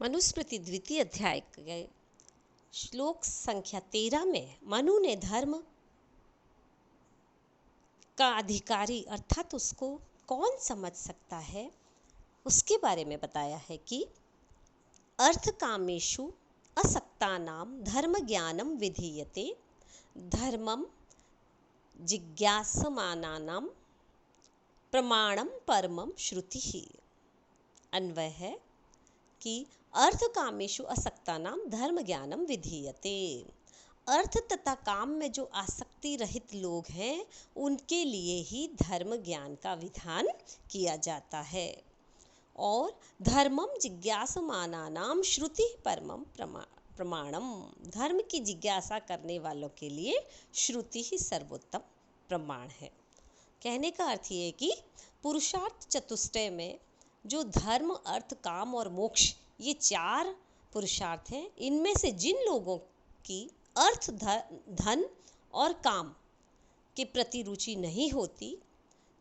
मनुस्मृति द्वितीय अध्याय के श्लोक संख्या 13 में मनु ने धर्म का अधिकारी अर्थात उसको कौन समझ सकता है उसके बारे में बताया है कि अर्थकामेषु असक्तानां धर्म ज्ञानम विधीयते धर्मम जिज्ञासमानानां प्रमाणम परमम श्रुति। अन्वय है कि अर्थकामेषु असक्तानां धर्म ज्ञानम विधीयते। अर्थ तथा काम में जो आसक्ति रहित लोग हैं उनके लिए ही धर्म ज्ञान का विधान किया जाता है और धर्मम जिज्ञासमानानां श्रुति परमम प्रमाणम, धर्म की जिज्ञासा करने वालों के लिए श्रुति ही सर्वोत्तम प्रमाण है। कहने का अर्थ ये कि पुरुषार्थ चतुष्टय में जो धर्म अर्थ काम और मोक्ष ये 4 पुरुषार्थ हैं, इनमें से जिन लोगों की अर्थ धन और काम के प्रति रुचि नहीं होती,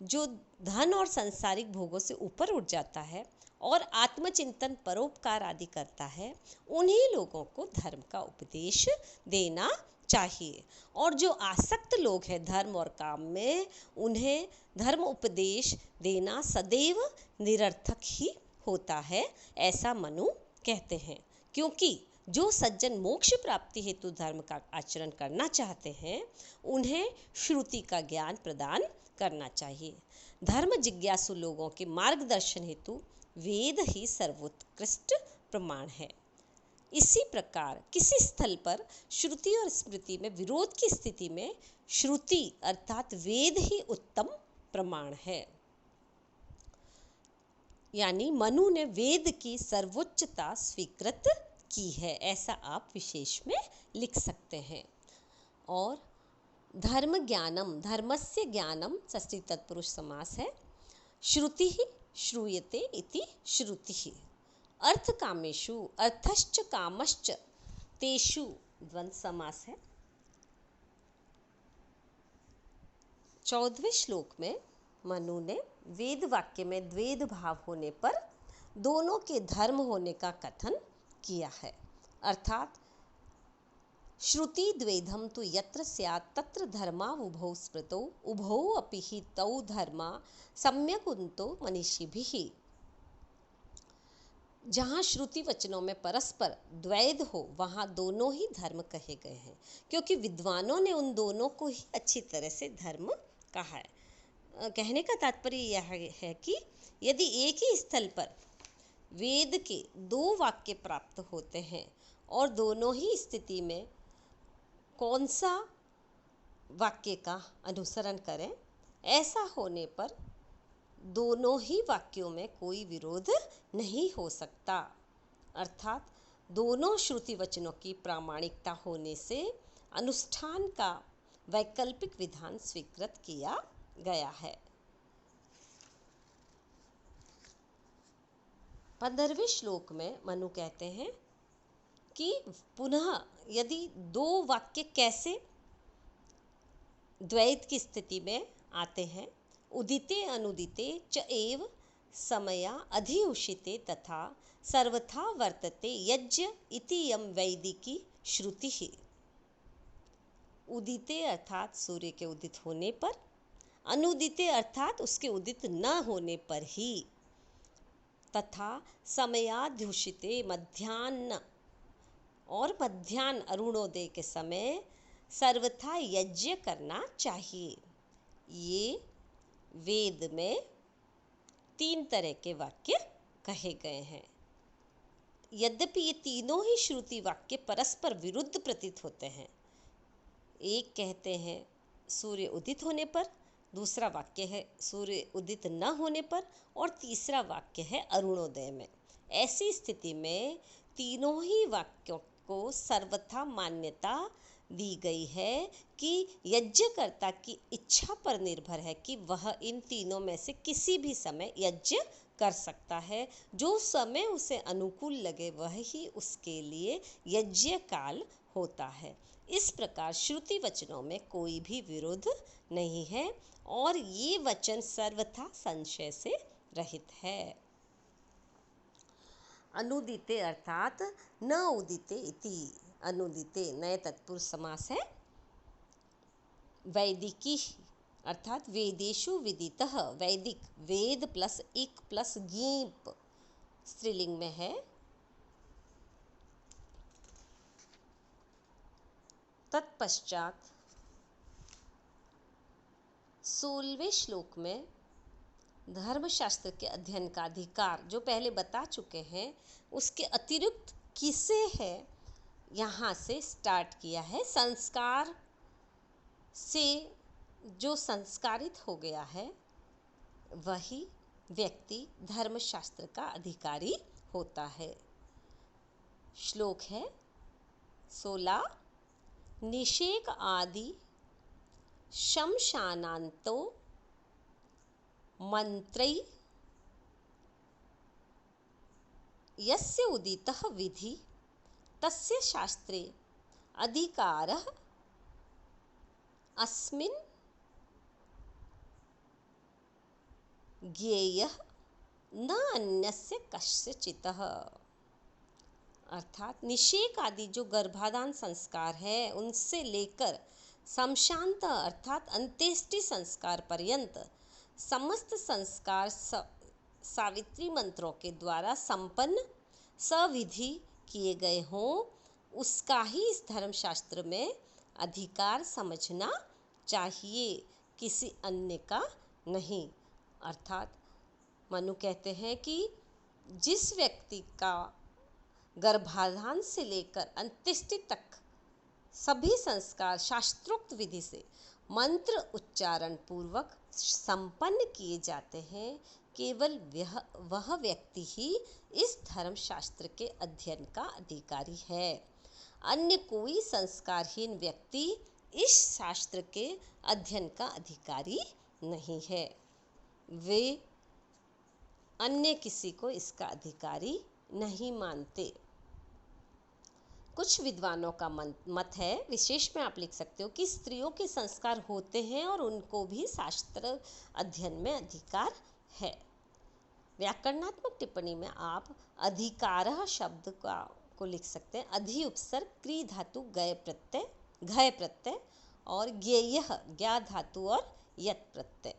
जो धन और सांसारिक भोगों से ऊपर उठ जाता है और आत्मचिंतन परोपकार आदि करता है, उन्हीं लोगों को धर्म का उपदेश देना चाहिए। और जो आसक्त लोग हैं धर्म और काम में, उन्हें धर्म उपदेश देना सदैव निरर्थक ही होता है, ऐसा मनु कहते हैं। क्योंकि जो सज्जन मोक्ष प्राप्ति हेतु धर्म का आचरण करना चाहते हैं, उन्हें श्रुति का ज्ञान प्रदान करना चाहिए। धर्म जिज्ञासु लोगों के मार्गदर्शन हेतु वेद ही सर्वोत्कृष्ट प्रमाण है। इसी प्रकार किसी स्थल पर श्रुति और स्मृति में विरोध की स्थिति में श्रुति अर्थात वेद ही उत्तम प्रमाण है। यानी मनु ने वेद की सर्वोच्चता स्वीकृत की है, ऐसा आप विशेष में लिख सकते हैं। और धर्म ज्ञानम, धर्मस्य ज्ञानम षष्ठी तत्पुरुष समास है। श्रुति ही श्रूयते इति श्रुति ही। अर्थ कामेषु अर्थश्च कामश्च तेषु द्वंद्व समास है। 14वें श्लोक में मनु ने वेद वाक्य में द्वैध भाव होने पर दोनों के धर्म होने का कथन किया है। अर्थात श्रुति द्वैधम तु यत्र स्यात् तत्र धर्मा उभौ स्मृतौ उभौ अपि हि तौ धर्मा सम्यक् उन्तो मनीषिभिः। जहाँ श्रुति वचनों में परस्पर द्वैध हो वहाँ दोनों ही धर्म कहे गए हैं, क्योंकि विद्वानों ने उन दोनों को ही अच्छी तरह से धर्म कहा है। कहने का तात्पर्य यह है कि यदि एक ही स्थल पर वेद के 2 वाक्य प्राप्त होते हैं और दोनों ही स्थिति में कौन सा वाक्य का अनुसरण करें, ऐसा होने पर दोनों ही वाक्यों में कोई विरोध नहीं हो सकता। अर्थात दोनों श्रुति वचनों की प्रामाणिकता होने से अनुष्ठान का वैकल्पिक विधान स्वीकृत किया गया है। 15वें श्लोक में मनु कहते हैं कि पुनः यदि 2 वाक्य कैसे द्वैत की स्थिति में आते हैं, उदिते अनुदिते च एव समया अधिउषिते तथा सर्वथा वर्तते यज्ञ इति यम वैदिकी श्रुति ही। उदिते अर्थात सूर्य के उदित होने पर, अनुदिते अर्थात उसके उदित न होने पर ही, तथा समयाध्युषिते मध्याह्न और मध्याह्न अरुणोदय के समय सर्वथा यज्ञ करना चाहिए। ये वेद में 3 तरह के वाक्य कहे गए हैं। यद्यपि ये तीनों ही श्रुति वाक्य परस्पर विरुद्ध प्रतीत होते हैं। एक कहते हैं सूर्य उदित होने पर, दूसरा वाक्य है सूर्य उदित न होने पर, और तीसरा वाक्य है अरुणोदय में। ऐसी स्थिति में तीनों ही वाक्यों को सर्वथा मान्यता दी गई है कि यज्ञकर्ता की इच्छा पर निर्भर है कि वह इन तीनों में से किसी भी समय यज्ञ कर सकता है। जो समय उसे अनुकूल लगे वह ही उसके लिए यज्ञ काल होता है। इस प्रकार श्रुति वचनों में कोई भी विरोध नहीं है और ये वचन सर्वथा संशय से रहित है। अनुदिते अर्थात न उदिते इति। अनुदिते नए तत्पुरुष समास है। वैदिकी अर्थात वेदेषु विदितः, वैदिक वेद प्लस इक प्लस गीप स्त्रीलिंग में है। तत्पश्चात 16वें श्लोक में धर्मशास्त्र के अध्ययन का अधिकार जो पहले बता चुके हैं, उसके अतिरिक्त किसे है यहाँ से स्टार्ट किया है। संस्कार से जो संस्कारित हो गया है वही व्यक्ति धर्मशास्त्र का अधिकारी होता है। श्लोक है 16। निषेक आदि शमशानान्तो मंत्रै यस्य उदितः विधि तस्य शास्त्रे अधिकारः अस्मिन् ज्ञेयः न अन्यस्य कस्यचितः। अर्थात निषेक आदि जो गर्भाधान संस्कार है उनसे लेकर शमशांत अर्थात अंत्येष्टि संस्कार पर्यंत समस्त संस्कार सावित्री मंत्रों के द्वारा संपन्न सविधि किए गए हों, उसका ही इस धर्मशास्त्र में अधिकार समझना चाहिए, किसी अन्य का नहीं। अर्थात मनु कहते हैं कि जिस व्यक्ति का गर्भाधान से लेकर अंत्येष्टि तक सभी संस्कार शास्त्रोक्त विधि से मंत्र उच्चारण पूर्वक संपन्न किए जाते हैं, केवल वह व्यक्ति ही इस धर्मशास्त्र के अध्ययन का अधिकारी है। अन्य कोई संस्कारहीन व्यक्ति इस शास्त्र के अध्ययन का अधिकारी नहीं है। वे अन्य किसी को इसका अधिकारी नहीं मानते। कुछ विद्वानों का मत है, विशेष में आप लिख सकते हो, कि स्त्रियों के संस्कार होते हैं और उनको भी शास्त्र अध्ययन में अधिकार है। व्याकरणात्मक टिप्पणी में आप अधिकारः शब्द को लिख सकते हैं। अधि उपसर्ग क्री धातु घय प्रत्यय और ज्ञेयः ज्ञा धातु और यत् प्रत्यय।